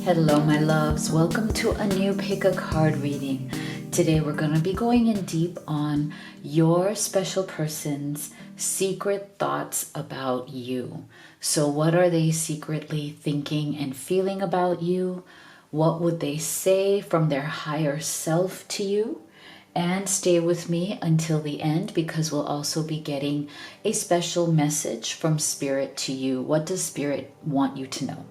Hello, my loves. Welcome to a new pick a card reading. Today, we're going to be going in deep on your special person's secret thoughts about you. So, what are they secretly thinking and feeling about you? What would they say from their higher self to you? And stay with me until the end because we'll also be getting a special message from Spirit to you. What does Spirit want you to know?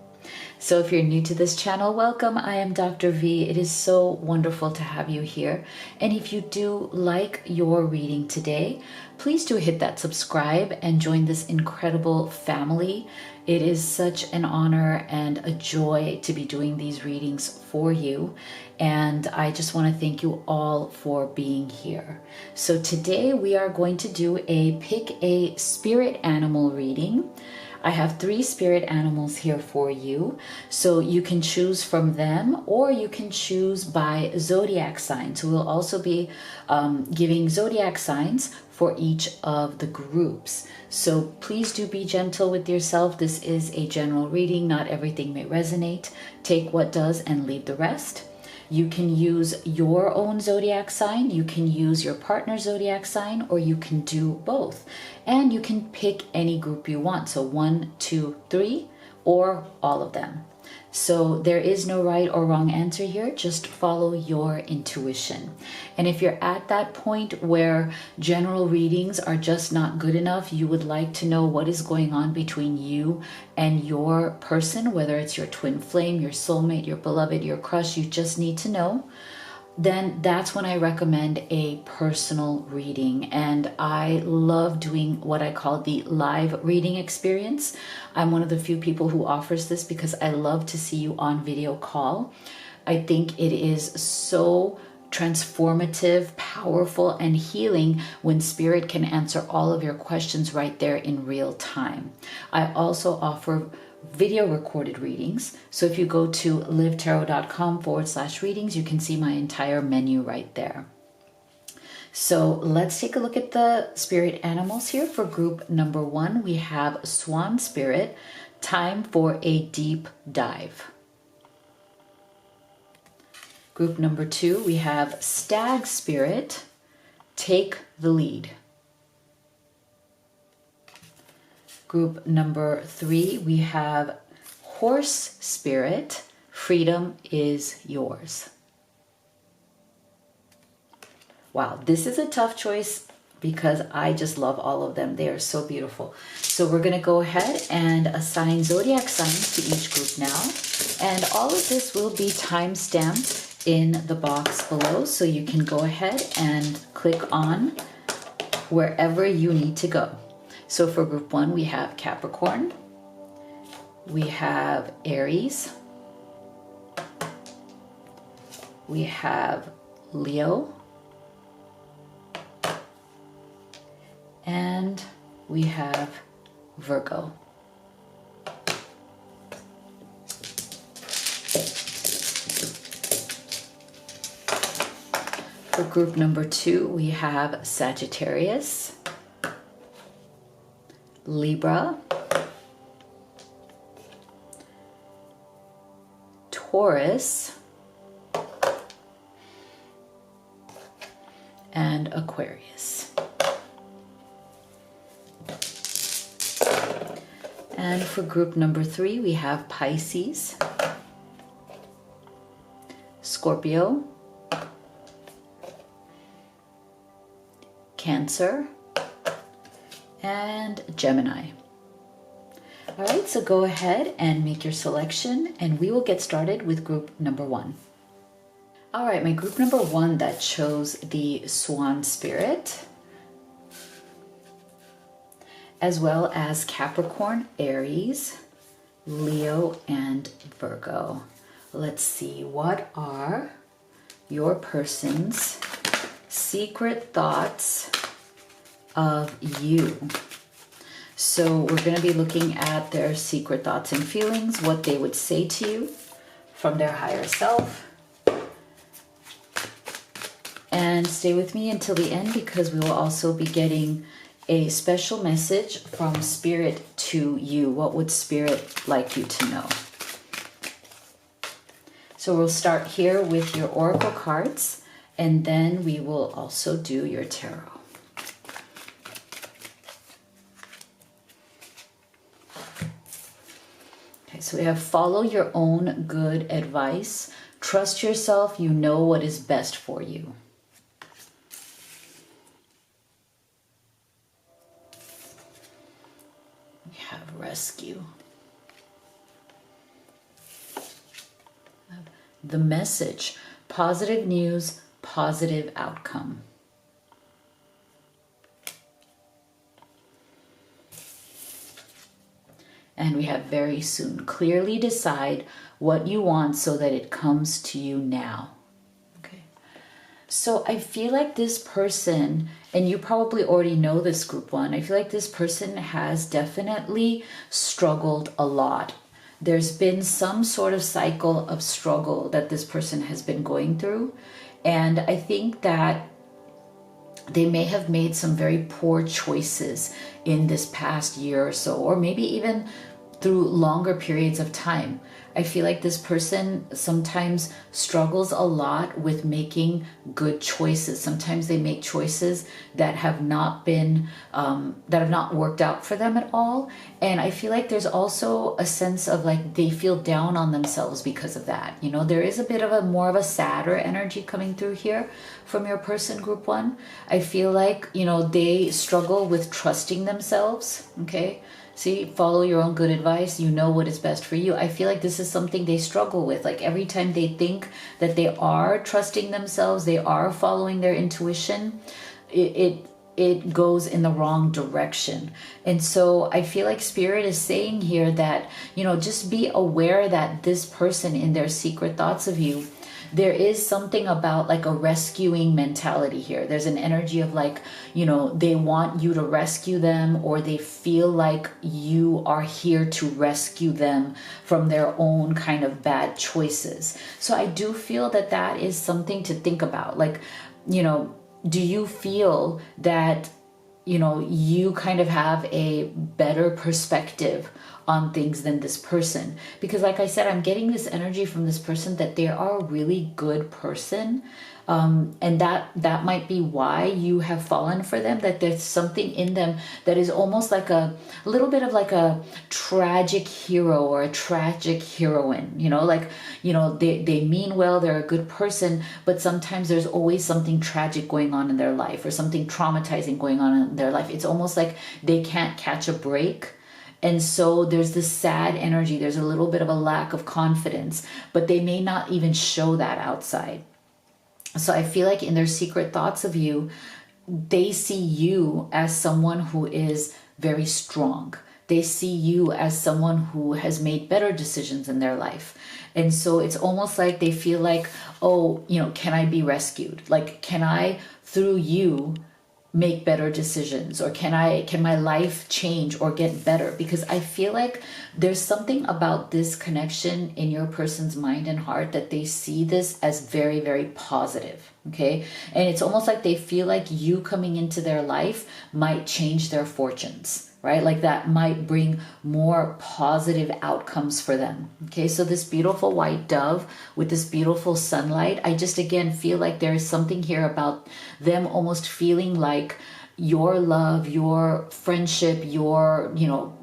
So if you're new to this channel, welcome. I am Dr. V. It is so wonderful to have you here. And if you do like your reading today, please do hit that subscribe and join this incredible family. It is such an honor and a joy to be doing these readings for you. And I just want to thank you all for being here. So today we are going to do a pick a spirit animal reading. I have 3 spirit animals here for you, so you can choose from them or you can choose by zodiac signs. So we'll also be giving zodiac signs for each of the groups. So please do be gentle with yourself. This is a general reading. Not everything may resonate. Take what does and leave the rest. You can use your own zodiac sign, you can use your partner's zodiac sign, or you can do both. And you can pick any group you want. So 1, 2, 3, or all of them. So there is no right or wrong answer here. Just follow your intuition. And if you're at that point where general readings are just not good enough, you would like to know what is going on between you and your person, whether it's your twin flame, your soulmate, your beloved, your crush, you just need to know, then that's when I recommend a personal reading. And I love doing what I call the live reading experience. I'm one of the few people who offers this because I love to see you on video call. I think it is so transformative, powerful, and healing when Spirit can answer all of your questions right there in real time. I also offer video recorded readings. So if you go to livetarot.com/readings, you can see my entire menu right there. So let's take a look at the spirit animals here. For group number 1, we have Swan Spirit, time for a deep dive. Group number 2, we have Stag Spirit, take the lead. Group number 3, we have Horse Spirit, freedom is yours. Wow, this is a tough choice because I just love all of them. They are so beautiful. So we're going to go ahead and assign zodiac signs to each group now. And all of this will be time-stamped in the box below. So you can go ahead and click on wherever you need to go. So for group 1, we have Capricorn, we have Aries, we have Leo, and we have Virgo. For group number 2, we have Sagittarius, Libra, Taurus, and Aquarius. And for group number 3, we have Pisces, Scorpio, Cancer, and Gemini. All right, so go ahead and make your selection and we will get started with group number 1. All right, my group number 1 that chose the Swan Spirit, as well as Capricorn, Aries, Leo, and Virgo. Let's see, what are your person's secret thoughts of you? So we're going to be looking at their secret thoughts and feelings, what they would say to you from their higher self. And stay with me until the end because we will also be getting a special message from Spirit to you. What would Spirit like you to know? So we'll start here with your oracle cards, and then we will also do your tarot. Okay, so we have follow your own good advice. Trust yourself, you know what is best for you. We have rescue. The message, positive news, positive outcome. And we have very soon. Clearly decide what you want so that it comes to you now. Okay. So I feel like this person, and you probably already know this group one, I feel like this person has definitely struggled a lot. There's been some sort of cycle of struggle that this person has been going through. And I think that they may have made some very poor choices in this past year or so, or maybe even through longer periods of time. I feel like this person sometimes struggles a lot with making good choices. Sometimes they make choices that have not been, that have not worked out for them at all. And I feel like there's also a sense of like they feel down on themselves because of that. You know, there is a bit of a more of a sadder energy coming through here from your person, group one. I feel like, you know, they struggle with trusting themselves. Okay. See, follow your own good advice. You know what is best for you. I feel like this is something they struggle with. Like every time they think that they are trusting themselves, they are following their intuition, it goes in the wrong direction. And so I feel like Spirit is saying here that, you know, just be aware that this person in their secret thoughts of you, there is something about like a rescuing mentality here. There's an energy of like, you know, they want you to rescue them, or they feel like you are here to rescue them from their own kind of bad choices. So I do feel that that is something to think about. Like, you know, do you feel that, you know, you kind of have a better perspective on things than this person? Because like I said, I'm getting this energy from this person that they are a really good person. And that might be why you have fallen for them, that there's something in them that is almost like a little bit of like a tragic hero or a tragic heroine, you know, like, you know, they mean well, they're a good person, but sometimes there's always something tragic going on in their life or something traumatizing going on in their life. It's almost like they can't catch a break. And so there's this sad energy. There's a little bit of a lack of confidence, but they may not even show that outside. So I feel like in their secret thoughts of you, they see you as someone who is very strong. They see you as someone who has made better decisions in their life. And so it's almost like they feel like, oh, you know, can I be rescued? Like, can I, through you, make better decisions, or can my life change or get better? Because I feel like there's something about this connection in your person's mind and heart that they see this as very, very positive. Okay. And it's almost like they feel like you coming into their life might change their fortunes, right? Like that might bring more positive outcomes for them. Okay. So this beautiful white dove with this beautiful sunlight, I just again feel like there is something here about them almost feeling like your love, your friendship, your, you know,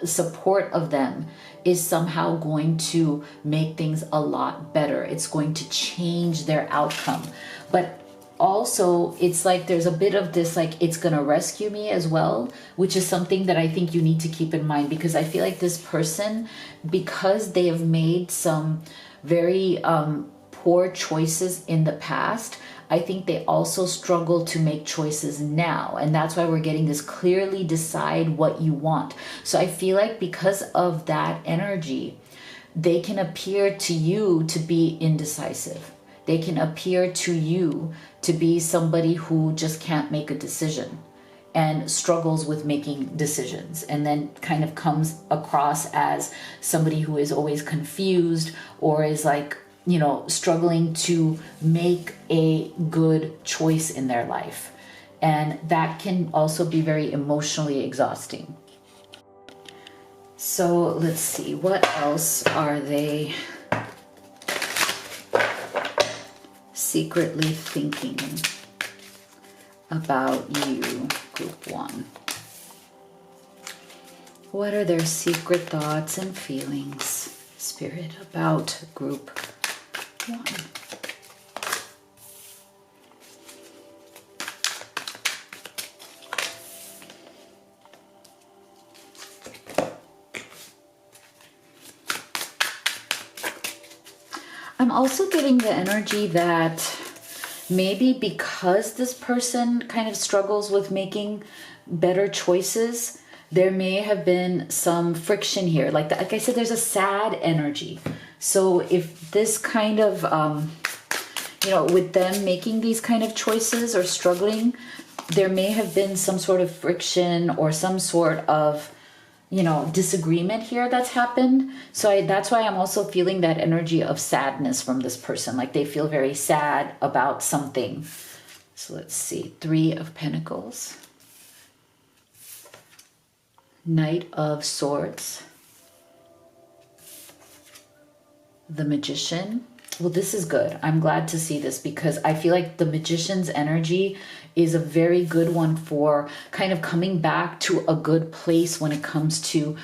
support of them is somehow going to make things a lot better. It's going to change their outcome. But also it's like there's a bit of this like it's gonna rescue me as well, which is something that I think you need to keep in mind, because I feel like this person, because they have made some very poor choices in the past, I think they also struggle to make choices now. And that's why we're getting this clearly decide what you want. So I feel like because of that energy, they can appear to you to be indecisive. They can appear to you to be somebody who just can't make a decision and struggles with making decisions, and then kind of comes across as somebody who is always confused or is like, you know, struggling to make a good choice in their life. And that can also be very emotionally exhausting. So let's see, what else are they secretly thinking about you, group 1? What are their secret thoughts and feelings, Spirit, about group 1? I'm also getting the energy that maybe because this person kind of struggles with making better choices, there may have been some friction here. Like I said, there's a sad energy. So if this kind of, with them making these kind of choices or struggling, there may have been some sort of friction or some sort of disagreement here that's happened. So that's why I'm also feeling that energy of sadness from this person. Like they feel very sad about something. So let's see. 3 of Pentacles. Knight of Swords. The Magician. Well, this is good. I'm glad to see this because I feel like the Magician's energy is a very good one for kind of coming back to a good place when it comes to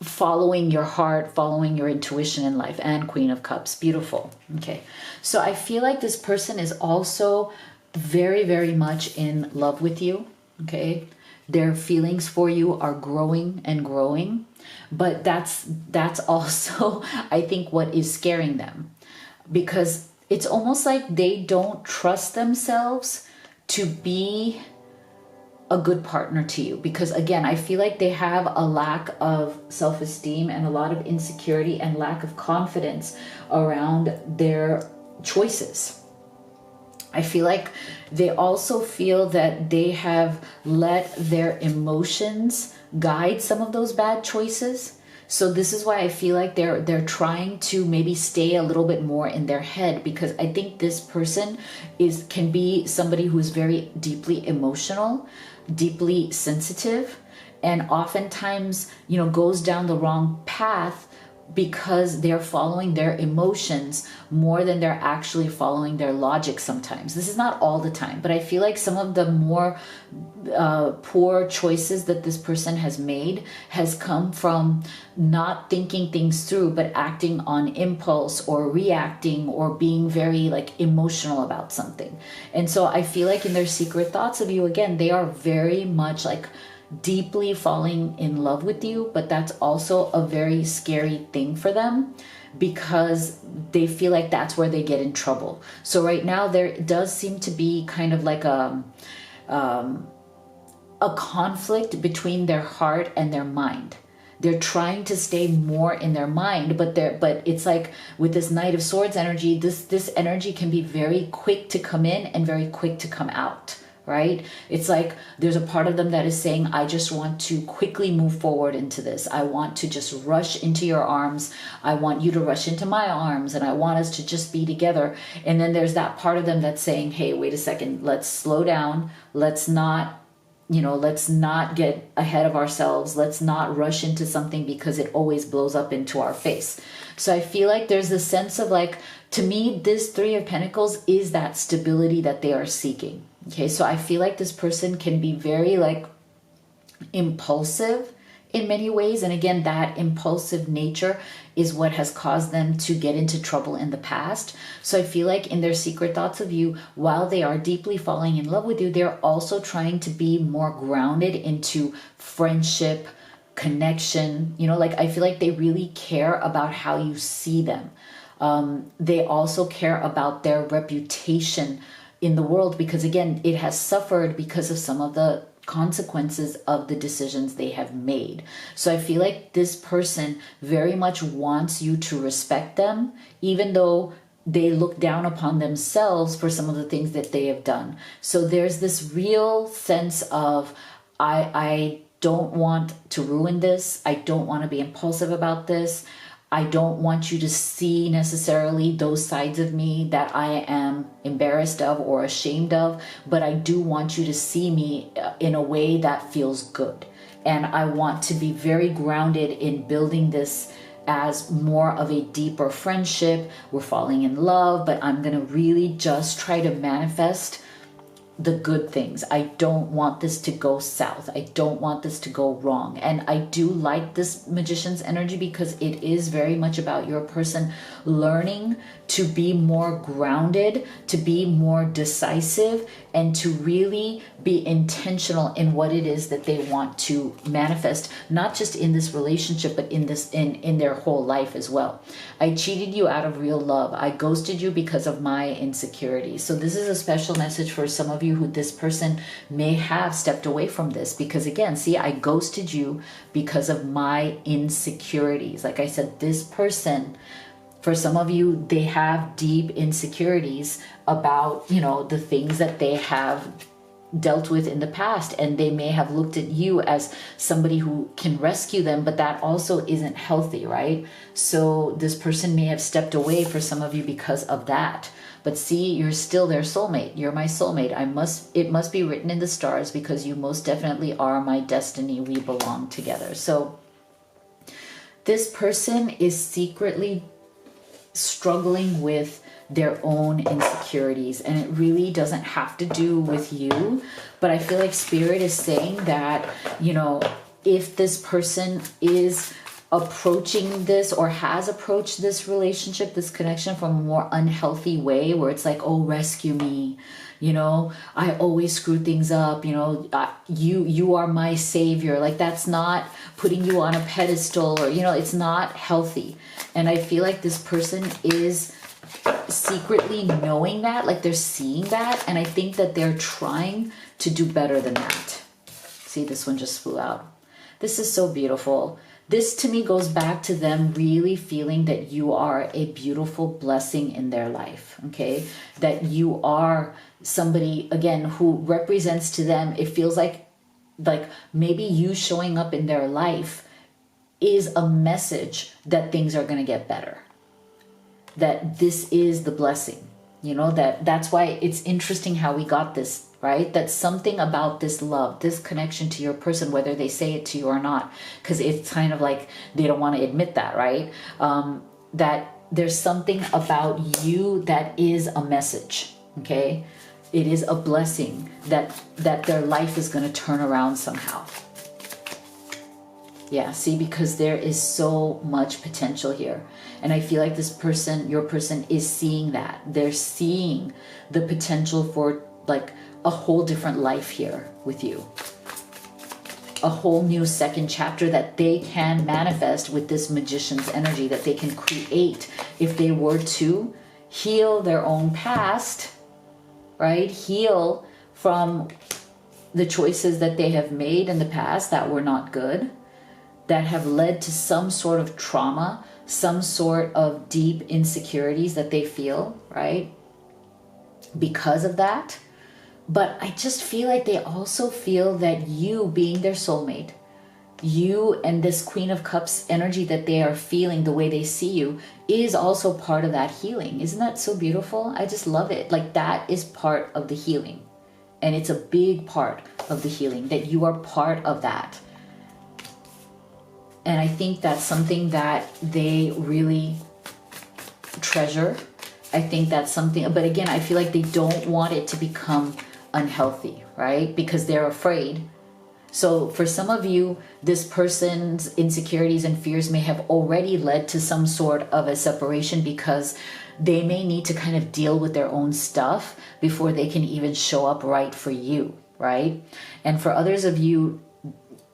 following your heart, following your intuition in life. And Queen of Cups. Beautiful. Okay. So I feel like this person is also very, very much in love with you. Okay. Their feelings for you are growing and growing. But that's also, I think, what is scaring them. Because it's almost like they don't trust themselves to be a good partner to you. Because again, I feel like they have a lack of self-esteem and a lot of insecurity and lack of confidence around their choices. I feel like they also feel that they have let their emotions guide some of those bad choices. So this is why I feel like they're trying to maybe stay a little bit more in their head, because I think this person can be somebody who's very deeply emotional, deeply sensitive, and oftentimes, goes down the wrong path because they're following their emotions more than they're actually following their logic sometimes. This is not all the time, but I feel like some of the more poor choices that this person has made has come from not thinking things through, but acting on impulse or reacting or being very emotional about something. And so I feel like in their secret thoughts of you, again, they are very much deeply falling in love with you, but that's also a very scary thing for them because they feel like that's where they get in trouble. So right now there does seem to be kind of like a conflict between their heart and their mind. They're trying to stay more in their mind, but it's like with this Knight of Swords energy, this energy can be very quick to come in and very quick to come out. Right? It's like there's a part of them that is saying, I just want to quickly move forward into this. I want to just rush into your arms. I want you to rush into my arms, and I want us to just be together. And then there's that part of them that's saying, hey, wait a second, let's slow down. Let's not get ahead of ourselves. Let's not rush into something because it always blows up into our face. So I feel like there's this sense of to me, this 3 of Pentacles is that stability that they are seeking. Okay, so I feel like this person can be very impulsive in many ways. And again, that impulsive nature is what has caused them to get into trouble in the past. So I feel like in their secret thoughts of you, while they are deeply falling in love with you, they're also trying to be more grounded into friendship, connection. I feel like they really care about how you see them. They also care about their reputation in the world, because again, it has suffered because of some of the consequences of the decisions they have made. So I feel like this person very much wants you to respect them, even though they look down upon themselves for some of the things that they have done. So there's this real sense of, I don't want to ruin this. I don't want to be impulsive about this. I don't want you to see necessarily those sides of me that I am embarrassed of or ashamed of, but I do want you to see me in a way that feels good. And I want to be very grounded in building this as more of a deeper friendship. We're falling in love, but I'm going to really just try to manifest the good things. I don't want this to go south. I don't want this to go wrong. And I do like this Magician's energy because it is very much about your person learning to be more grounded, to be more decisive, and to really be intentional in what it is that they want to manifest, not just in this relationship, but in their whole life as well. I cheated you out of real love. I ghosted you because of my insecurities. So this is a special message for some of you who this person may have stepped away from this, because again, see, I ghosted you because of my insecurities. Like I said, this person, for some of you, they have deep insecurities about, the things that they have dealt with in the past, and they may have looked at you as somebody who can rescue them, but that also isn't healthy, right? So this person may have stepped away for some of you because of that. But see, you're still their soulmate. You're my soulmate. It must be written in the stars, because you most definitely are my destiny. We belong together. So this person is secretly struggling with their own insecurities, and it really doesn't have to do with you, but I feel like Spirit is saying that, if this person is approaching this or has approached this relationship, this connection from a more unhealthy way, where it's like, oh, rescue me, I always screw things up, you are my savior, like that's not putting you on a pedestal, or it's not healthy. And I feel like this person is secretly knowing that, like they're seeing that, and I think that they're trying to do better than that. See, this one just flew out. This is so beautiful. This to me goes back to them really feeling that you are a beautiful blessing in their life, okay? That you are somebody, again, who represents to them, it feels like maybe you showing up in their life is a message that things are going to get better. That this is the blessing, that's why it's interesting how we got this, right? That something about this love, this connection to your person, whether they say it to you or not, because it's kind of like they don't want to admit that, right? That there's something about you that is a message, okay? It is a blessing that their life is going to turn around somehow. Yeah, see, because there is so much potential here. And I feel like this person, your person, is seeing that. They're seeing the potential for like a whole different life here with you. A whole new second chapter that they can manifest with this Magician's energy, that they can create if they were to heal their own past, right? Heal from the choices that they have made in the past that were not good, that have led to some sort of trauma, some sort of deep insecurities that they feel, right? Because of that. But I just feel like they also feel that you, being their soulmate, you and this Queen of Cups energy that they are feeling, the way they see you, is also part of that healing. Isn't that so beautiful? I just love it. Like that is part of the healing. And it's a big part of the healing, that you are part of that. And I think that's something that they really treasure. I think that's something, but again, I feel like they don't want it to become unhealthy, right? Because they're afraid. So for some of you, this person's insecurities and fears may have already led to some sort of a separation, because they may need to kind of deal with their own stuff before they can even show up right for you, right? And for others of you,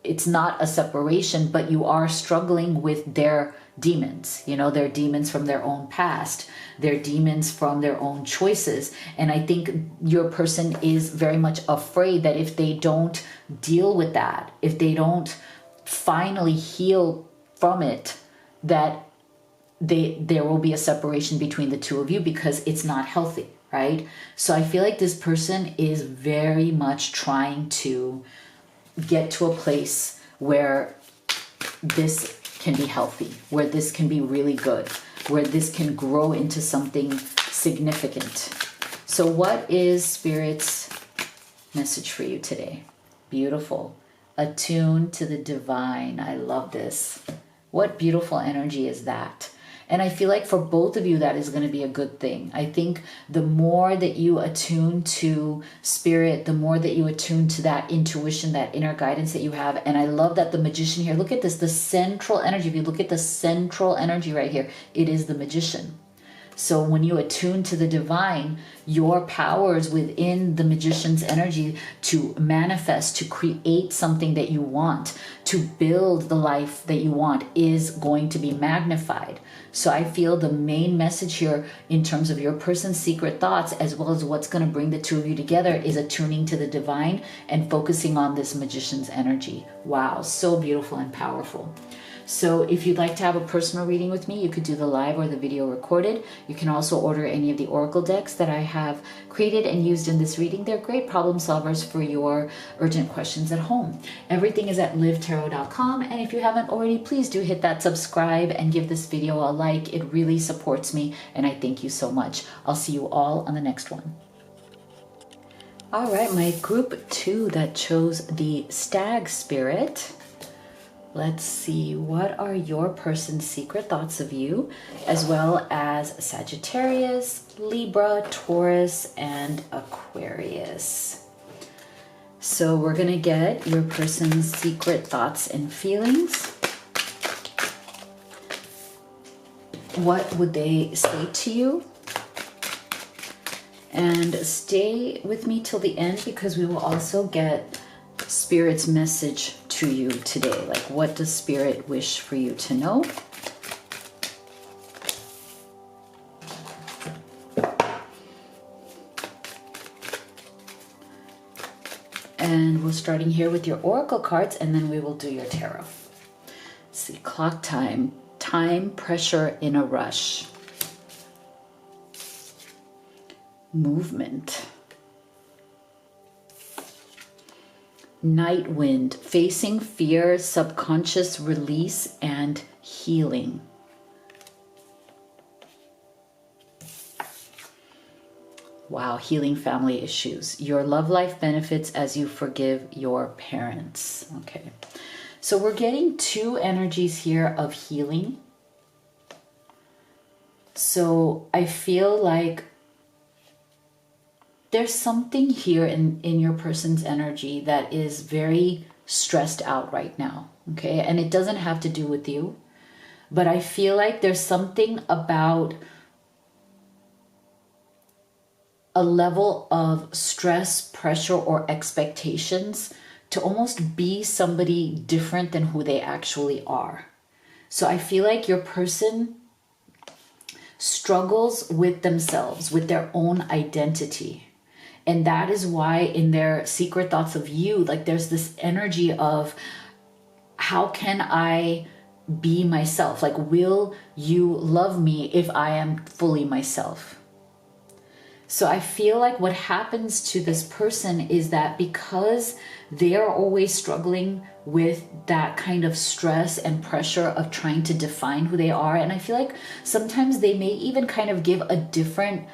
it's not a separation, but you are struggling with their demons, their demons from their own past, their demons from their own choices. And I think your person is very much afraid that if they don't deal with that, if they don't finally heal from it, that there will be a separation between the two of you, because it's not healthy, right? So I feel like this person is very much trying to get to a place where this can be healthy, where this can be really good, where this can grow into something significant. So what is Spirit's message for you today? Beautiful. Attune to the divine. I love this. What beautiful energy is that? And I feel like for both of you, that is going to be a good thing. I think the more that you attune to spirit, the more that you attune to that intuition, that inner guidance that you have. And I love that the magician here, look at this, the central energy. If you look at the central energy right here, it is the magician. So when you attune to the divine, your powers within the magician's energy to manifest, to create something that you want, to build the life that you want is going to be magnified. So I feel the main message here in terms of your person's secret thoughts, as well as what's going to bring the two of you together, is attuning to the divine and focusing on this magician's energy. Wow, so beautiful and powerful. So if you'd like to have a personal reading with me, you could do the live or the video recorded. You can also order any of the oracle decks that I have created and used in this reading. They're great problem solvers for your urgent questions at home. Everything is at livetarot.com. And if you haven't already, please do hit that subscribe and give this video a like. It really supports me, and I thank you so much. I'll see you all on the next one. All right, my group 2 that chose the stag spirit. Let's see, what are your person's secret thoughts of you, as well as Sagittarius, Libra, Taurus, and Aquarius. So we're going to get your person's secret thoughts and feelings. What would they say to you? And stay with me till the end, because we will also get Spirit's message to you today. Like, what does Spirit wish for you to know? And we're starting here with your oracle cards, and then we will do your tarot. Let's see, clock time. Time pressure in a rush. Movement. Night wind, facing fear, subconscious release, and healing. Wow, healing family issues. Your love life benefits as you forgive your parents. Okay, so we're getting two energies here of healing. So I feel like there's something here in your person's energy that is very stressed out right now, okay? And it doesn't have to do with you, but I feel like there's something about a level of stress, pressure, or expectations to almost be somebody different than who they actually are. So I feel like your person struggles with themselves, with their own identity. And that is why in their secret thoughts of you, like there's this energy of, how can I be myself? Like, will you love me if I am fully myself? So I feel like what happens to this person is that because they are always struggling with that kind of stress and pressure of trying to define who they are, and I feel like sometimes they may even kind of give a different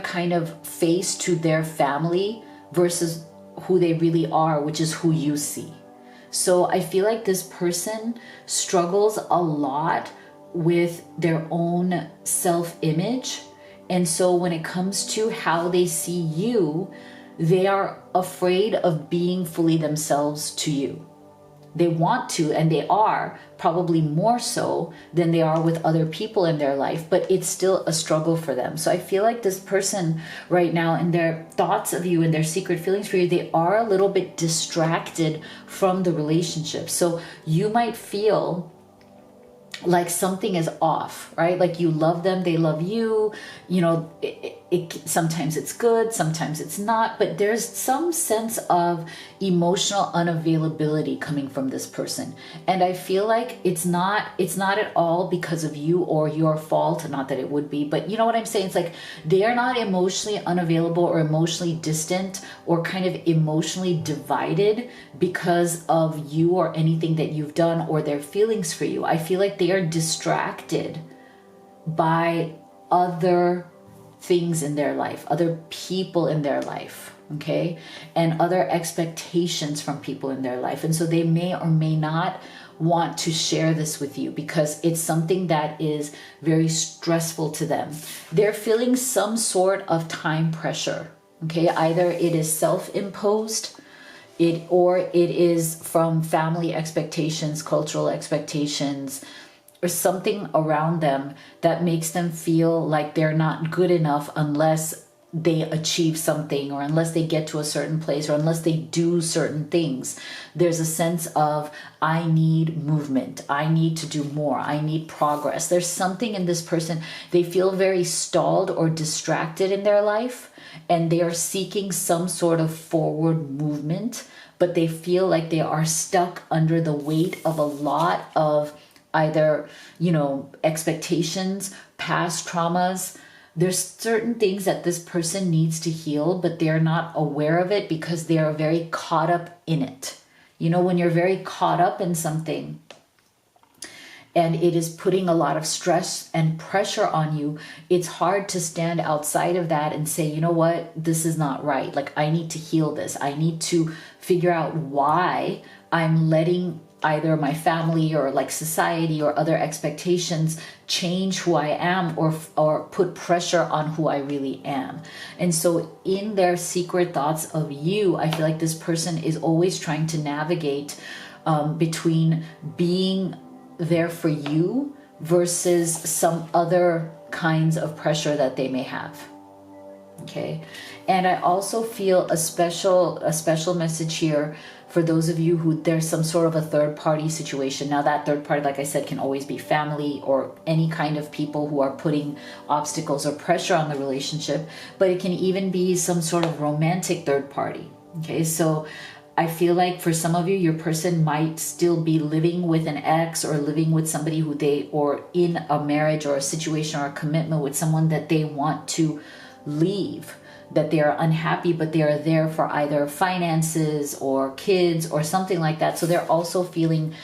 kind of face to their family versus who they really are, which is who you see. So I feel like this person struggles a lot with their own self-image. And so when it comes to how they see you, they are afraid of being fully themselves to you. They want to, and they are probably more so than they are with other people in their life, but it's still a struggle for them. So I feel like this person right now, in their thoughts of you and their secret feelings for you, they are a little bit distracted from the relationship. So you might feel like something is off, right? Like you love them, they love you, you know, sometimes it's good, sometimes it's not, but there's some sense of emotional unavailability coming from this person. And I feel like it's not at all because of you or your fault, not that it would be, but you know what I'm saying? It's like they are not emotionally unavailable or emotionally distant or kind of emotionally divided because of you or anything that you've done or their feelings for you. I feel like they are distracted by other things in their life, other people in their life, okay, and other expectations from people in their life. And so they may or may not want to share this with you because it's something that is very stressful to them. They're feeling some sort of time pressure. Okay, either it is self-imposed, or it is from family expectations, cultural expectations, or something around them that makes them feel like they're not good enough unless they achieve something, or unless they get to a certain place, or unless they do certain things. There's a sense of, I need movement, I need to do more, I need progress. There's something in this person, they feel very stalled or distracted in their life, and they are seeking some sort of forward movement, but they feel like they are stuck under the weight of a lot of either, expectations, past traumas. There's certain things that this person needs to heal, but they're not aware of it because they are very caught up in it. When you're very caught up in something and it is putting a lot of stress and pressure on you, it's hard to stand outside of that and say, you know what, this is not right. Like, I need to heal this. I need to figure out why I'm letting either my family or like society or other expectations change who I am, or put pressure on who I really am. And so in their secret thoughts of you, I feel like this person is always trying to navigate between being there for you versus some other kinds of pressure that they may have. Okay. And I also feel a special message here for those of you who there's some sort of a third party situation. Now that third party, like I said, can always be family or any kind of people who are putting obstacles or pressure on the relationship, but it can even be some sort of romantic third party. Okay. So I feel like for some of you, your person might still be living with an ex, or living with somebody or in a marriage or a situation or a commitment with someone that they want to leave, that they are unhappy, but they are there for either finances or kids or something like that. So they're also feeling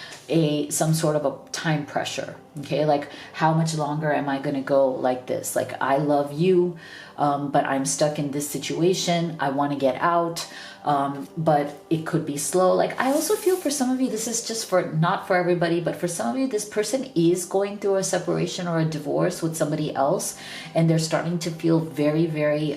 some sort of a time pressure. Okay, like, how much longer am I going to go like this? Like, I love you, but I'm stuck in this situation. I want to get out, but it could be slow. Like, I also feel for some of you, this is just not for everybody, but for some of you, this person is going through a separation or a divorce with somebody else, and they're starting to feel very, very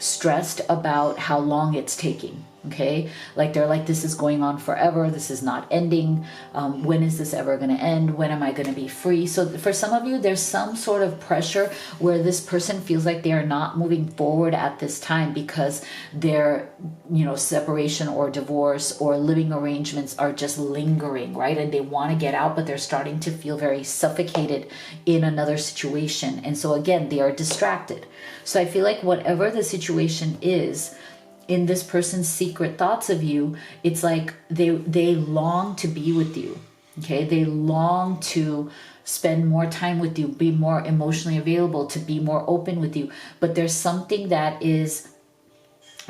stressed about how long it's taking. Okay, like they're like, this is going on forever. This is not ending. When is this ever going to end? When am I going to be free? So for some of you, there's some sort of pressure where this person feels like they are not moving forward at this time because their, separation or divorce or living arrangements are just lingering, right? And they want to get out, but they're starting to feel very suffocated in another situation. And so again, they are distracted. So I feel like whatever the situation is, in this person's secret thoughts of you, it's like they long to be with you. Okay, they long to spend more time with you, be more emotionally available, to be more open with you, but there's something that is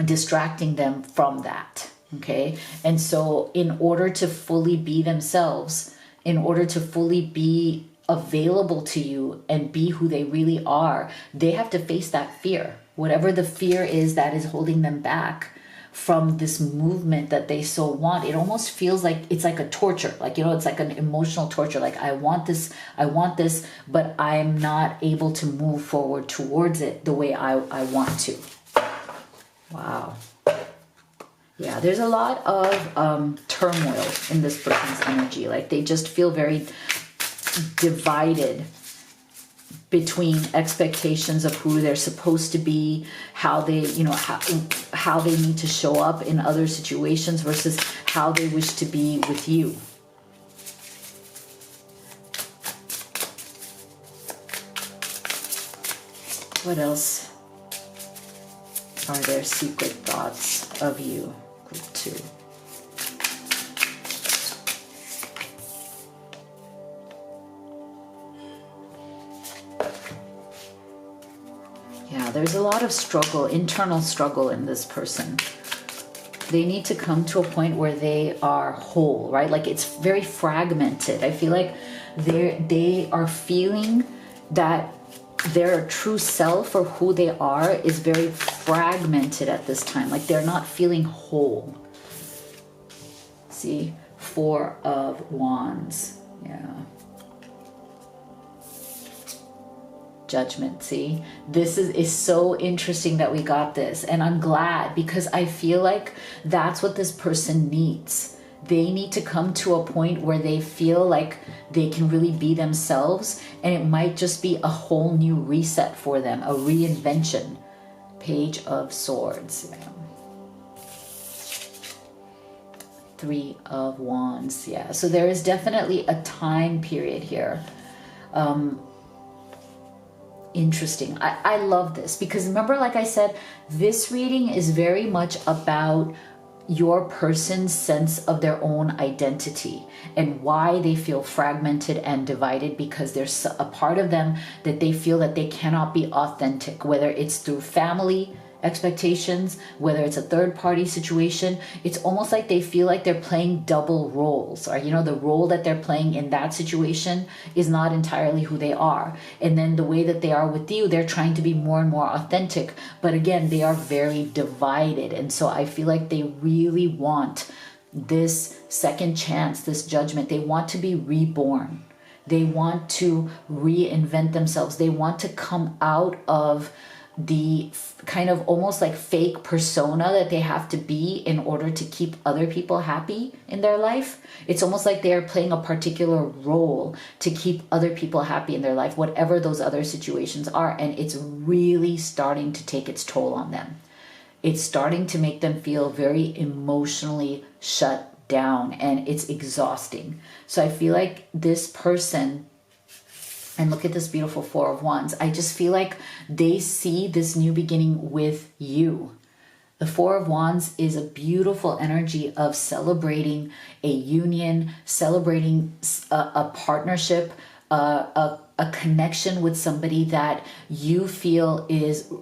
distracting them from that. Okay, and so in order to fully be themselves, in order to fully be available to you and be who they really are, they have to face that fear. Whatever the fear is that is holding them back from this movement that they so want. It almost feels like it's like a torture. Like, it's like an emotional torture. Like, I want this, but I'm not able to move forward towards it the way I want to. Wow. Yeah, there's a lot of turmoil in this person's energy. Like, they just feel very divided between expectations of who they're supposed to be, how they, how they need to show up in other situations versus how they wish to be with you. What else are their secret thoughts of you? Group 2. Yeah, there's a lot of struggle, internal struggle in this person. They need to come to a point where they are whole, right? Like, it's very fragmented. I feel like they are feeling that their true self or who they are is very fragmented at this time. Like, they're not feeling whole. See? Four of Wands. Yeah. Judgment. See, this is so interesting that we got this, and I'm glad, because I feel like that's what this person needs. They need to come to a point where they feel like they can really be themselves, and it might just be a whole new reset for them, a reinvention. Page of Swords. Yeah. Three of Wands. Yeah, so there is definitely a time period here. Interesting. I love this, because remember, like I said, this reading is very much about your person's sense of their own identity and why they feel fragmented and divided, because there's a part of them that they feel that they cannot be authentic, whether it's through family expectations, whether it's a third party situation. It's almost like they feel like they're playing double roles, or the role that they're playing in that situation is not entirely who they are, and then the way that they are with you, they're trying to be more and more authentic, but again, they are very divided. And so I feel like they really want this second chance, this judgment. They want to be reborn. They want to reinvent themselves. They want to come out of the kind of almost like fake persona that they have to be in order to keep other people happy in their life. It's almost like they're playing a particular role to keep other people happy in their life, whatever those other situations are. And it's really starting to take its toll on them. It's starting to make them feel very emotionally shut down, and it's exhausting. So I feel like this person, and look at this beautiful Four of Wands, I just feel like they see this new beginning with you. The Four of Wands is a beautiful energy of celebrating a union, celebrating a partnership, a connection with somebody that you feel is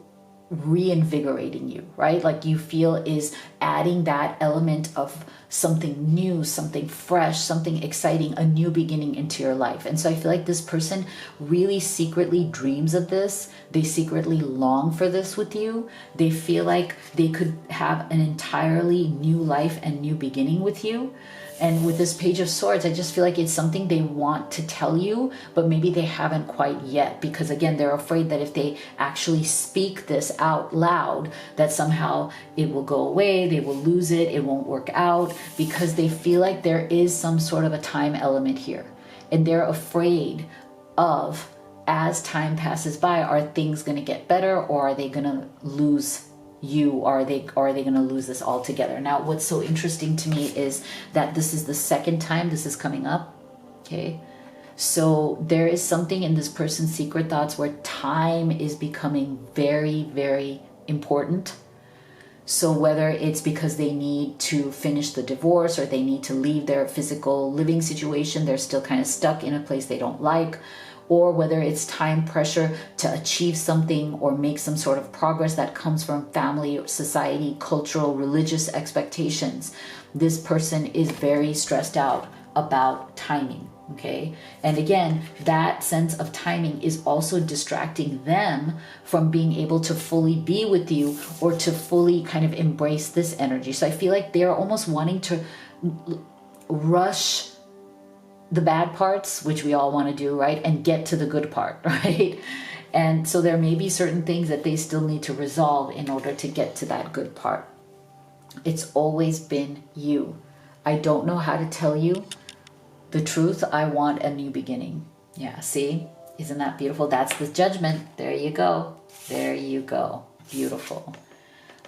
reinvigorating you, right? Like you feel is adding that element of something new, something fresh, something exciting, a new beginning into your life. And so I feel like this person really secretly dreams of this. They secretly long for this with you. They feel like they could have an entirely new life and new beginning with you. And with this Page of Swords, I just feel like it's something they want to tell you, but maybe they haven't quite yet, because again, they're afraid that if they actually speak this out loud, that somehow it will go away, they will lose it, it won't work out, because they feel like there is some sort of a time element here. And they're afraid of, as time passes by, are things going to get better, or are they going to lose you, or are they going to lose this altogether? Now, what's so interesting to me is that this is the second time this is coming up. Okay, so there is something in this person's secret thoughts where time is becoming very, very important. So whether it's because they need to finish the divorce, or they need to leave their physical living situation, they're still kind of stuck in a place they don't like, or whether it's time pressure to achieve something or make some sort of progress that comes from family, society, cultural, religious expectations. This person is very stressed out about timing, okay? And again, that sense of timing is also distracting them from being able to fully be with you, or to fully kind of embrace this energy. So I feel like they're almost wanting to rush the bad parts, which we all want to do, right? And get to the good part, right? And so there may be certain things that they still need to resolve in order to get to that good part. It's always been you. I don't know how to tell you the truth. I want a new beginning. Yeah, see? Isn't that beautiful? That's the Judgment. There you go. There you go. Beautiful.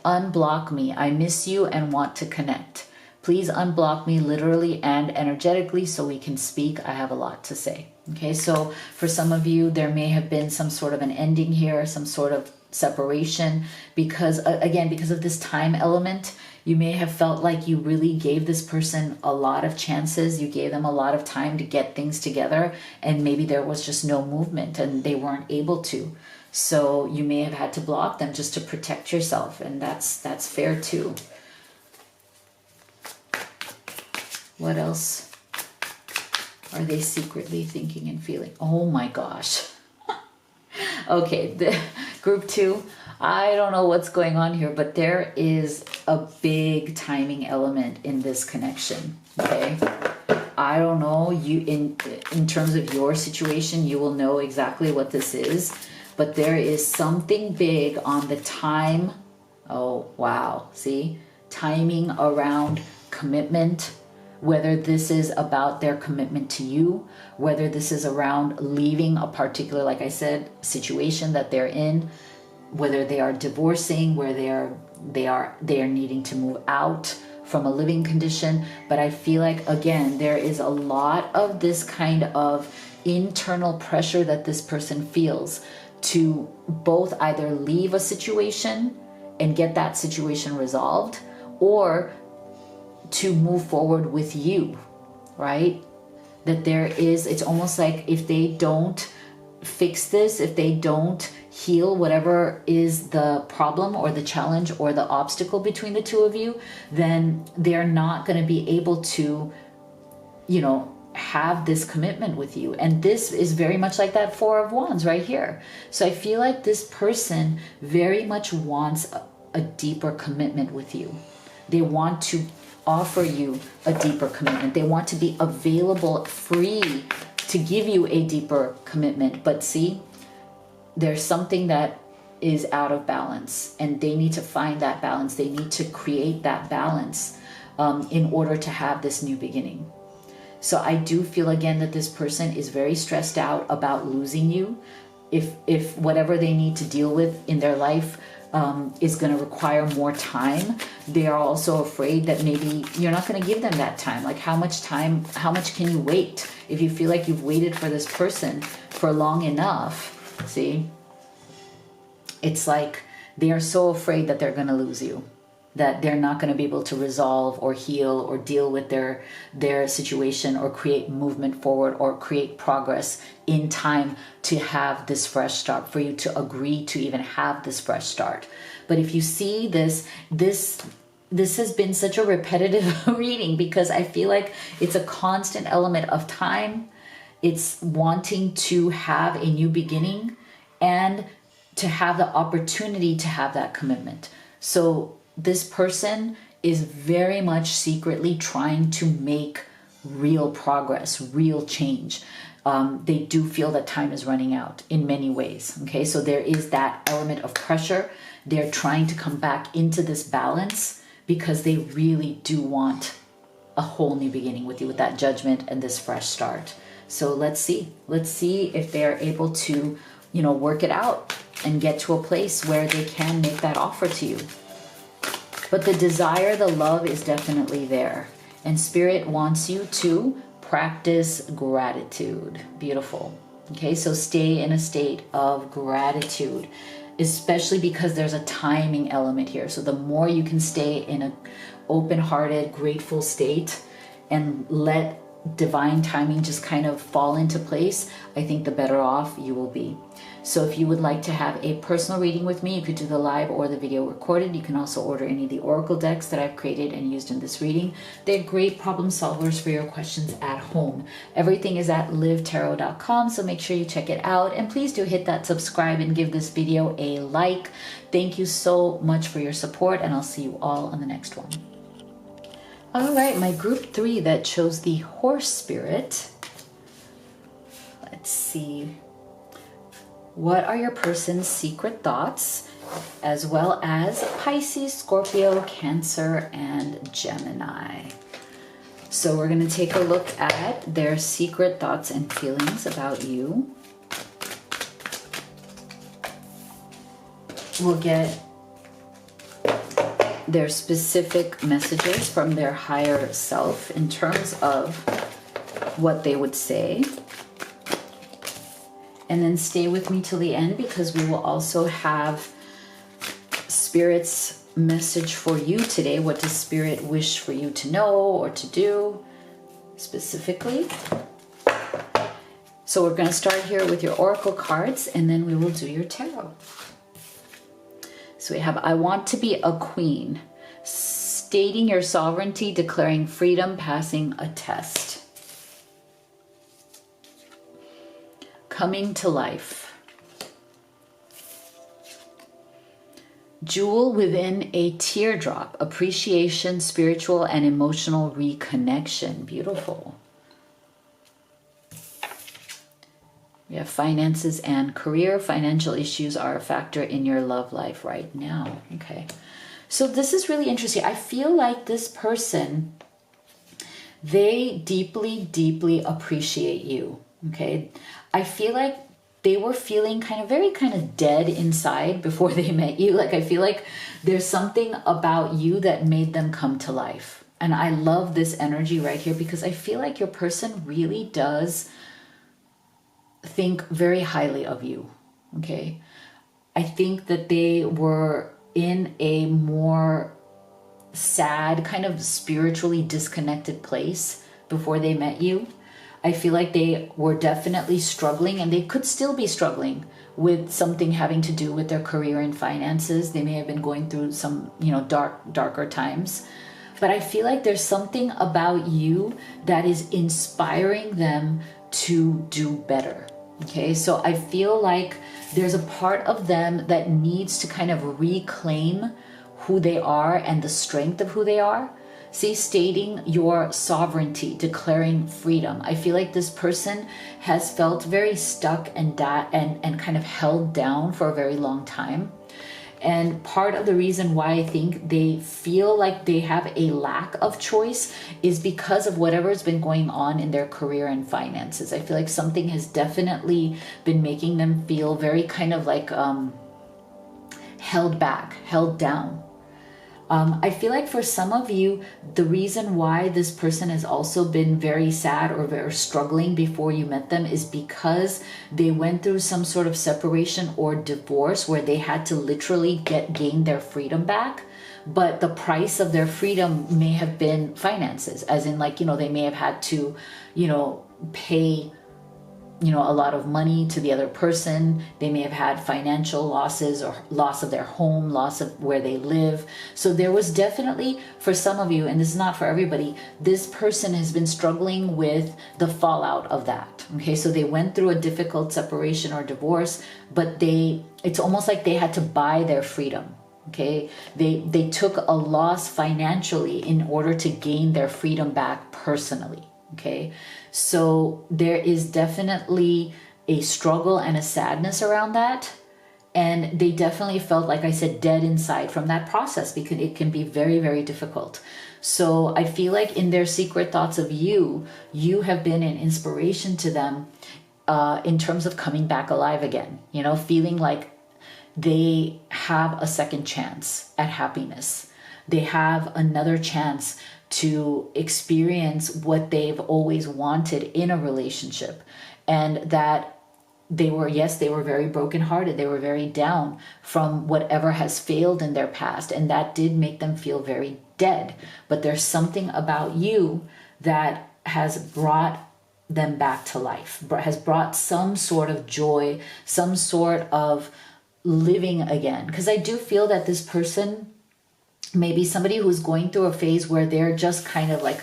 Unblock me. I miss you and want to connect. Please unblock me literally and energetically so we can speak. I have a lot to say. Okay, so for some of you, there may have been some sort of an ending here, some sort of separation, because again, because of this time element, you may have felt like you really gave this person a lot of chances. You gave them a lot of time to get things together, and maybe there was just no movement and they weren't able to. So you may have had to block them just to protect yourself, and that's fair too. What else are they secretly thinking and feeling? Oh my gosh. Okay, the group 2, I don't know what's going on here, but there is a big timing element in this connection, okay? I don't know, you in terms of your situation, you will know exactly what this is, but there is something big on the time. Oh, wow. See? Timing around commitment, whether this is about their commitment to you, whether this is around leaving a particular, like I said, situation that they're in, whether they are divorcing, where they are needing to move out from a living condition. But I feel like, again, there is a lot of this kind of internal pressure that this person feels to both either leave a situation and get that situation resolved, or to move forward with you, right? That there is, it's almost like if they don't fix this, if they don't heal whatever is the problem or the challenge or the obstacle between the two of you, then they're not going to be able to, you know, have this commitment with you. And this is very much like that Four of Wands right here. So I feel like this person very much wants a deeper commitment with you. They want to offer you a deeper commitment. They want to be available, free to give you a deeper commitment. But see, there's something that is out of balance, and they need to find that balance. They need to create that balance in order to have this new beginning. So I do feel again that this person is very stressed out about losing you. If whatever they need to deal with in their life is going to require more time, they are also afraid that maybe you're not going to give them that time. Like how much time, how much can you wait? If you feel like you've waited for this person for long enough, see, it's like they are so afraid that they're going to lose you, that they're not going to be able to resolve or heal or deal with their situation or create movement forward or create progress in time to have this fresh start, for you to agree to even have this fresh start. But if you see this has been such a repetitive reading, because I feel like it's a constant element of time. It's wanting to have a new beginning and to have the opportunity to have that commitment. So this person is very much secretly trying to make real progress, real change. They do feel that time is running out in many ways. Okay, so there is that element of pressure. They're trying to come back into this balance because they really do want a whole new beginning with you, with that Judgment and this fresh start. So let's see if they're able to, you know, work it out and get to a place where they can make that offer to you. But the desire, the love is definitely there. And Spirit wants you to practice gratitude. Beautiful. Okay, so stay in a state of gratitude, especially because there's a timing element here. So the more you can stay in an open-hearted, grateful state and let divine timing just kind of fall into place, I think the better off you will be. So if you would like to have a personal reading with me, you could do the live or the video recorded. You can also order any of the oracle decks that I've created and used in this reading. They're great problem solvers for your questions at home. Everything is at livetarot.com, so make sure you check it out. And please do hit that subscribe and give this video a like. Thank you so much for your support, and I'll see you all on the next one. All right, my group 3 that chose the horse spirit. Let's see. What are your person's secret thoughts, as well as Pisces, Scorpio, Cancer, and Gemini? So we're going to take a look at their secret thoughts and feelings about you. We'll get their specific messages from their higher self in terms of what they would say. And then stay with me till the end, because we will also have Spirit's message for you today. What does Spirit wish for you to know or to do specifically? So we're going to start here with your oracle cards, and then we will do your tarot. So we have, I want to be a queen, stating your sovereignty, declaring freedom, passing a test. Coming to life. Jewel within a teardrop, appreciation, spiritual and emotional reconnection. Beautiful. We have finances and career. Financial issues are a factor in your love life right now. Okay. So this is really interesting. I feel like this person, they deeply, deeply appreciate you. Okay. I feel like they were feeling very dead inside before they met you. Like, I feel like there's something about you that made them come to life. And I love this energy right here because I feel like your person really does think very highly of you. Okay. I think that they were in a more sad, kind of spiritually disconnected place before they met you. I feel like they were definitely struggling, and they could still be struggling with something having to do with their career and finances. They may have been going through some, darker times. But I feel like there's something about you that is inspiring them to do better. Okay, so I feel like there's a part of them that needs to kind of reclaim who they are and the strength of who they are. See, stating your sovereignty, declaring freedom. I feel like this person has felt very stuck and kind of held down for a very long time. And part of the reason why I think they feel like they have a lack of choice is because of whatever's been going on in their career and finances. I feel like something has definitely been making them feel very kind of like held back, held down. I feel like for some of you, the reason why this person has also been very sad or very struggling before you met them is because they went through some sort of separation or divorce where they had to literally gain their freedom back. But the price of their freedom may have been finances, as in they may have had to, pay a lot of money to the other person. They may have had financial losses or loss of their home, loss of where they live. So there was definitely, for some of you, and this is not for everybody, this person has been struggling with the fallout of that. Okay, so they went through a difficult separation or divorce, but it's almost like they had to buy their freedom. Okay, they took a loss financially in order to gain their freedom back personally. Okay, so there is definitely a struggle and a sadness around that. And they definitely felt, like I said, dead inside from that process because it can be very, very difficult. So I feel like in their secret thoughts of you, you have been an inspiration to them in terms of coming back alive again, feeling like they have a second chance at happiness. They have another chance to experience what they've always wanted in a relationship. And that they were very brokenhearted. They were very down from whatever has failed in their past. And that did make them feel very dead. But there's something about you that has brought them back to life, has brought some sort of joy, some sort of living again. Because I do feel that this person, maybe somebody who's going through a phase where they're just kind of like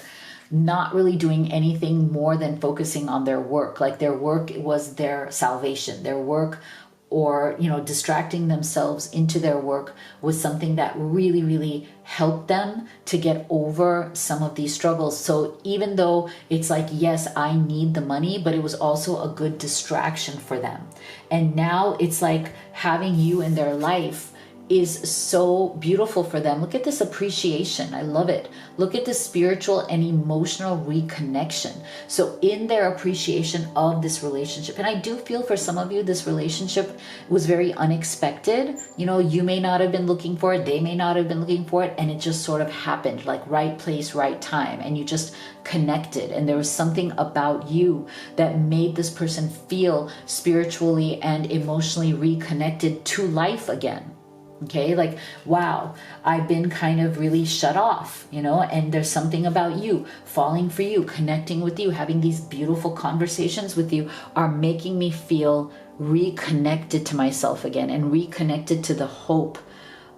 not really doing anything more than focusing on their work. Like their work was their salvation. Their work, or distracting themselves into their work, was something that really, really helped them to get over some of these struggles. So even though it's like, yes, I need the money, but it was also a good distraction for them. And now it's like having you in their life is so beautiful for them. Look at this appreciation. I love it. Look at the spiritual and emotional reconnection. So in their appreciation of this relationship, and I do feel for some of you, this relationship was very unexpected. You may not have been looking for it. They may not have been looking for it. And it just sort of happened, like right place, right time. And you just connected. And there was something about you that made this person feel spiritually and emotionally reconnected to life again. Okay, like, wow, I've been kind of really shut off, and there's something about you, falling for you, connecting with you, having these beautiful conversations with you are making me feel reconnected to myself again and reconnected to the hope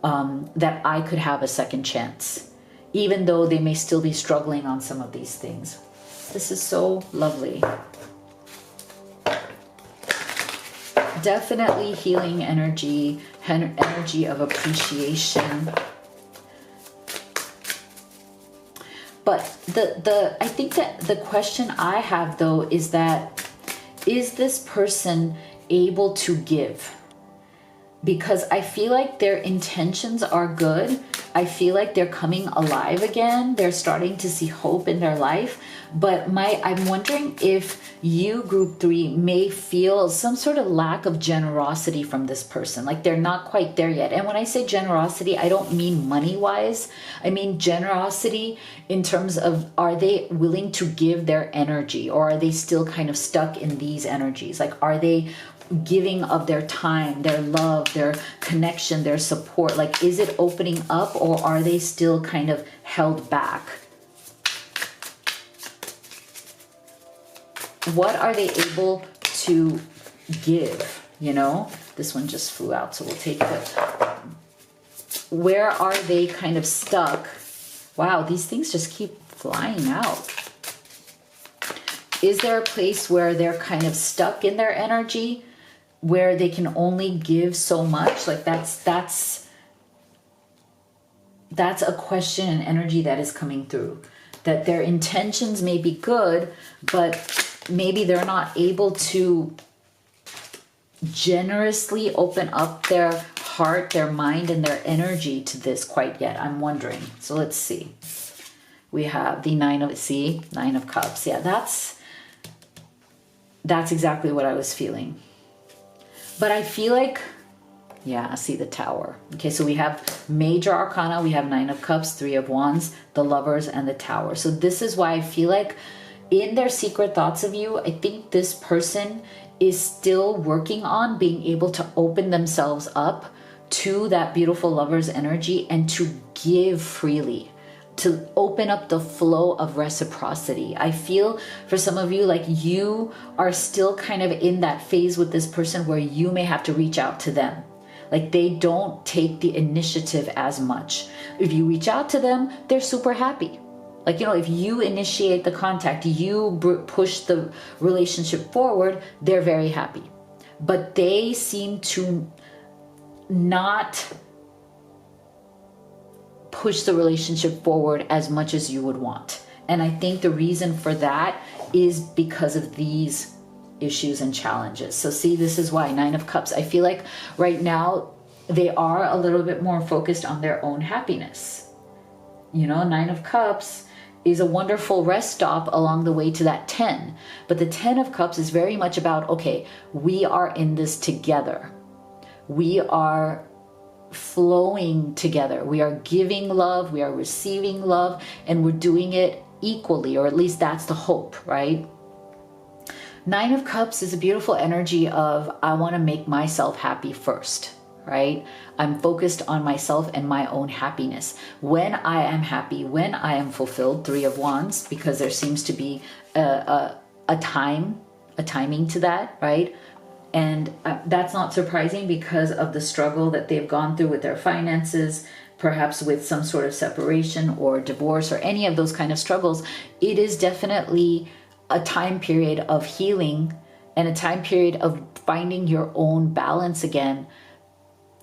that I could have a second chance, even though they may still be struggling on some of these things. This is so lovely. definitely healing energy, energy of appreciation. But I think that the question I have though is that, is this person able to give? Because I feel like their intentions are good. I feel like they're coming alive again. They're starting to see hope in their life. But I'm wondering if you, group 3, may feel some sort of lack of generosity from this person. Like they're not quite there yet. And when I say generosity, I don't mean money-wise. I mean generosity in terms of, are they willing to give their energy, or are they still kind of stuck in these energies? Like, are they giving of their time, their love, their connection, their support? Like, is it opening up, or are they still kind of held back? What are they able to give? You know, this one just flew out, so we'll take it. Where are they kind of stuck? Wow, these things just keep flying out. Is there a place where they're kind of stuck in their energy, where they can only give so much? Like that's a question and energy that is coming through. That their intentions may be good, but maybe they're not able to generously open up their heart, their mind, and their energy to this quite yet. I'm wondering. So let's see. We have the Nine of Cups. Yeah, that's exactly what I was feeling. But I feel like, yeah, I see the Tower. Okay, so we have major arcana, we have 9 of Cups, 3 of Wands, the Lovers, and the Tower. So this is why I feel like in their secret thoughts of you, I think this person is still working on being able to open themselves up to that beautiful Lover's energy and to give freely, to open up the flow of reciprocity. I feel for some of you like you are still kind of in that phase with this person where you may have to reach out to them. Like they don't take the initiative as much. If you reach out to them, they're super happy. Like, you know, if you initiate the contact, you push the relationship forward, they're very happy. But they seem to not push the relationship forward as much as you would want. And I think the reason for that is because of these issues and challenges. So see, this is why 9 of Cups. I feel like right now they are a little bit more focused on their own happiness. You know, 9 of Cups is a wonderful rest stop along the way to that 10. But the 10 of Cups is very much about, okay, we are in this together. We are flowing together. We are giving love, we are receiving love, and we're doing it equally, or at least that's the hope, right? 9 of Cups is a beautiful energy of, I want to make myself happy first, right? I'm focused on myself and my own happiness. When I am happy, when I am fulfilled, 3 of Wands, because there seems to be a timing to that, right? And that's not surprising because of the struggle that they've gone through with their finances, perhaps with some sort of separation or divorce or any of those kind of struggles. It is definitely a time period of healing and a time period of finding your own balance again,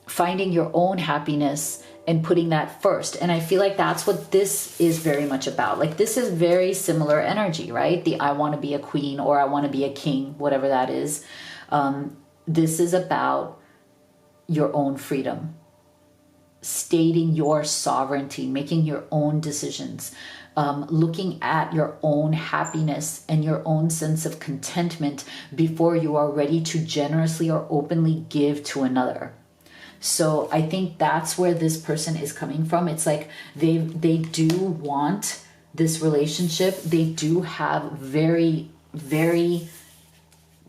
finding your own happiness and putting that first. And I feel like that's what this is very much about. Like this is very similar energy, right? The I want to be a queen or I want to be a king, whatever that is. This is about your own freedom, stating your sovereignty, making your own decisions, looking at your own happiness and your own sense of contentment before you are ready to generously or openly give to another. So I think that's where this person is coming from. It's like they do want this relationship. They do have very, very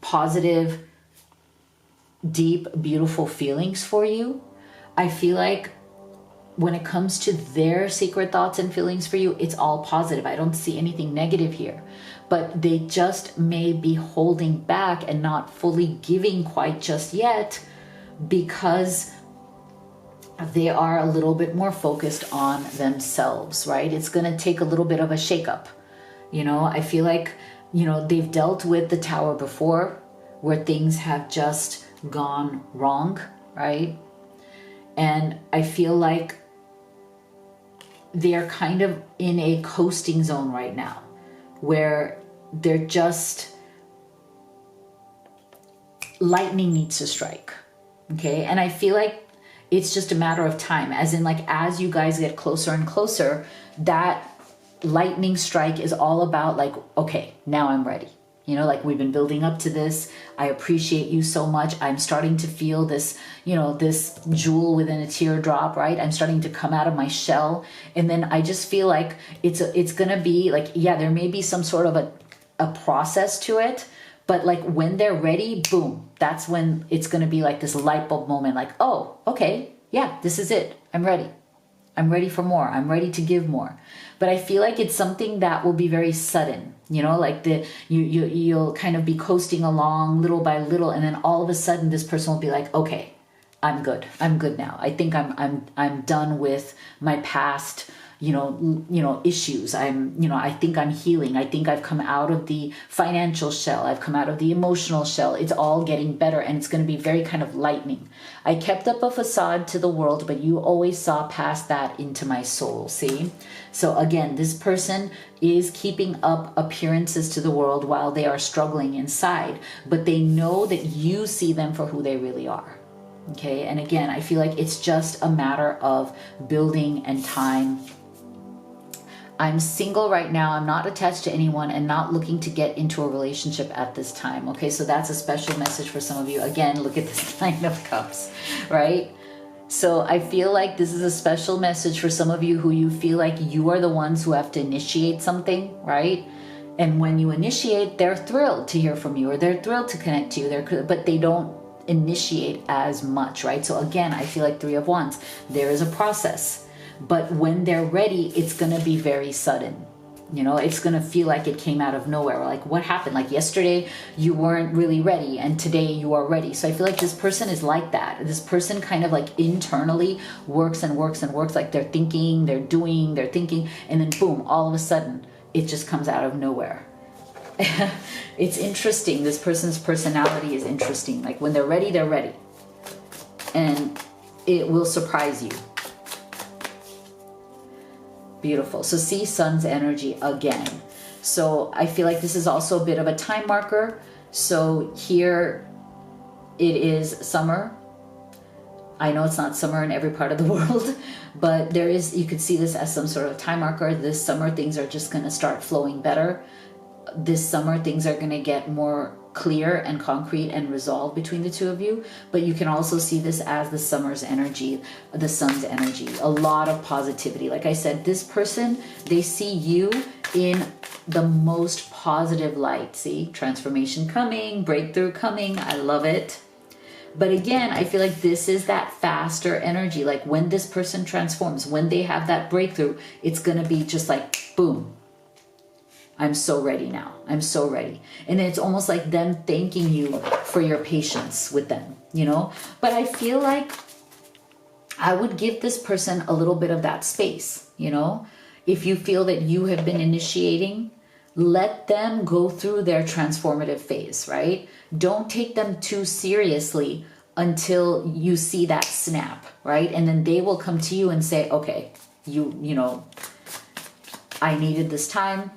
positive, deep, beautiful feelings for you. I feel like when it comes to their secret thoughts and feelings for you, it's all positive. I don't see anything negative here, but they just may be holding back and not fully giving quite just yet because they are a little bit more focused on themselves, right? It's going to take a little bit of a shakeup. You know, I feel like, you know, they've dealt with the Tower before where things have just gone wrong, right? And I feel like they're kind of in a coasting zone right now where they're just, lightning needs to strike. Okay. And I feel like it's just a matter of time, as in like, as you guys get closer and closer, that lightning strike is all about like, okay, now I'm ready. You know, like we've been building up to this. I appreciate you so much. I'm starting to feel this, you know, this jewel within a teardrop, right? I'm starting to come out of my shell. And then I just feel like it's going to be like, yeah, there may be some sort of a process to it, but like when they're ready, boom, that's when it's going to be like this light bulb moment. Like, oh, okay, yeah, this is it. I'm ready. I'm ready for more. I'm ready to give more. But I feel like it's something that will be very sudden, you know, like you'll kind of be coasting along little by little. And then all of a sudden this person will be like, okay, I'm good. I'm good now. I think I'm done with my past, you know, issues. I think I'm healing. I think I've come out of the financial shell. I've come out of the emotional shell. It's all getting better, and it's going to be very kind of lightning. I kept up a facade to the world, but you always saw past that into my soul. See? So again, this person is keeping up appearances to the world while they are struggling inside, but they know that you see them for who they really are. Okay. And again, I feel like it's just a matter of building and time. I'm single right now. I'm not attached to anyone and not looking to get into a relationship at this time. Okay, so that's a special message for some of you. Again, look at this Nine of Cups, right? So I feel like this is a special message for some of you who you feel like you are the ones who have to initiate something, right? And when you initiate, they're thrilled to hear from you, or they're thrilled to connect to you, but they don't initiate as much, right? So again, I feel like Three of Wands. There is a process. But when they're ready, it's going to be very sudden. You know, it's going to feel like it came out of nowhere. Like, what happened? Like yesterday, you weren't really ready, and today you are ready. So I feel like this person is like that. This person kind of like internally works and works and works. Like they're thinking, they're doing, they're thinking, and then boom, all of a sudden, it just comes out of nowhere. It's interesting. This person's personality is interesting. Like when they're ready, they're ready. And it will surprise you. Beautiful. So see Sun's energy again. So I feel like this is also a bit of a time marker. So here it is summer. I know it's not summer in every part of the world, but there is, you could see this as some sort of time marker. This summer things are just going to start flowing better. This summer things are going to get more clear and concrete and resolved between the two of you. But you can also see this as the summer's energy, the sun's energy, a lot of positivity. Like I said, this person, they see you in the most positive light. See, transformation coming, breakthrough coming. I love it. But again, I feel like this is that faster energy. Like when this person transforms, when they have that breakthrough, it's going to be just like boom. I'm so ready now. I'm so ready. And it's almost like them thanking you for your patience with them, you know? But I feel like I would give this person a little bit of that space, you know? If you feel that you have been initiating, let them go through their transformative phase, right? Don't take them too seriously until you see that snap, right? And then they will come to you and say, okay, you know, I needed this time.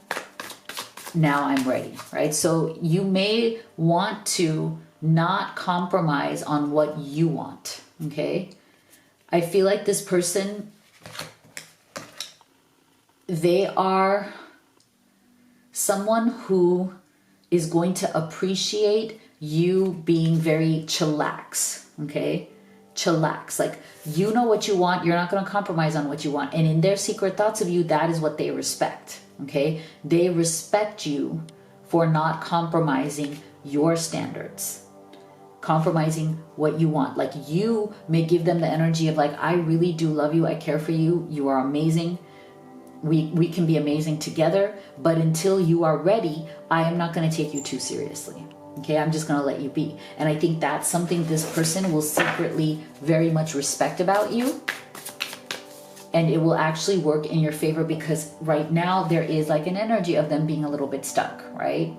Now I'm ready, right? So you may want to not compromise on what you want, okay? I feel like this person, they are someone who is going to appreciate you being very chillax, okay? Chillax, like you know what you want, you're not going to compromise on what you want. And in their secret thoughts of you, that is what they respect. Okay, they respect you for not compromising your standards, compromising what you want. Like you may give them the energy of like, I really do love you. I care for you. You are amazing. We can be amazing together. But until you are ready, I am not going to take you too seriously. Okay, I'm just going to let you be. And I think that's something this person will secretly very much respect about you. And it will actually work in your favor because right now there is like an energy of them being a little bit stuck, right?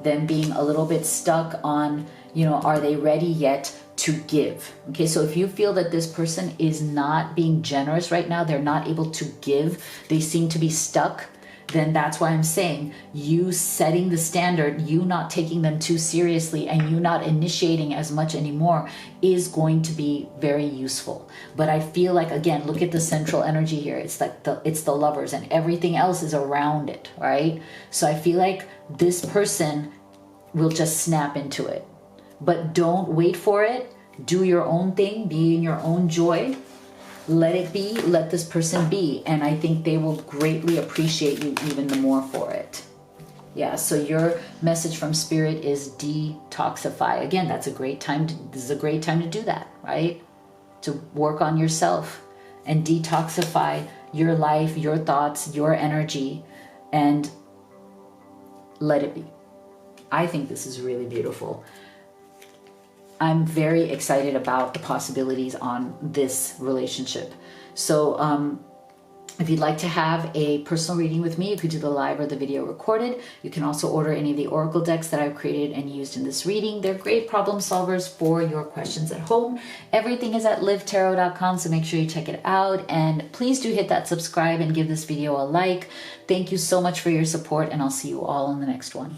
Them being a little bit stuck on, you know, are they ready yet to give. Okay, so if you feel that this person is not being generous right now, they're not able to give, they seem to be stuck, then that's why I'm saying you setting the standard, you not taking them too seriously, and you not initiating as much anymore is going to be very useful. But I feel like, again, look at the central energy here. It's like it's the Lovers, and everything else is around it, right? So I feel like this person will just snap into it. But don't wait for it. Do your own thing, be in your own joy. Let it be, let this person be. And I think they will greatly appreciate you even the more for it. Yeah, so your message from Spirit is detoxify. Again, this is a great time to do that, right? To work on yourself and detoxify your life, your thoughts, your energy, and let it be. I think this is really beautiful. I'm very excited about the possibilities on this relationship. So if you'd like to have a personal reading with me, you could do the live or the video recorded. You can also order any of the oracle decks that I've created and used in this reading. They're great problem solvers for your questions at home. Everything is at livetarot.com, so make sure you check it out. And please do hit that subscribe and give this video a like. Thank you so much for your support, and I'll see you all in the next one.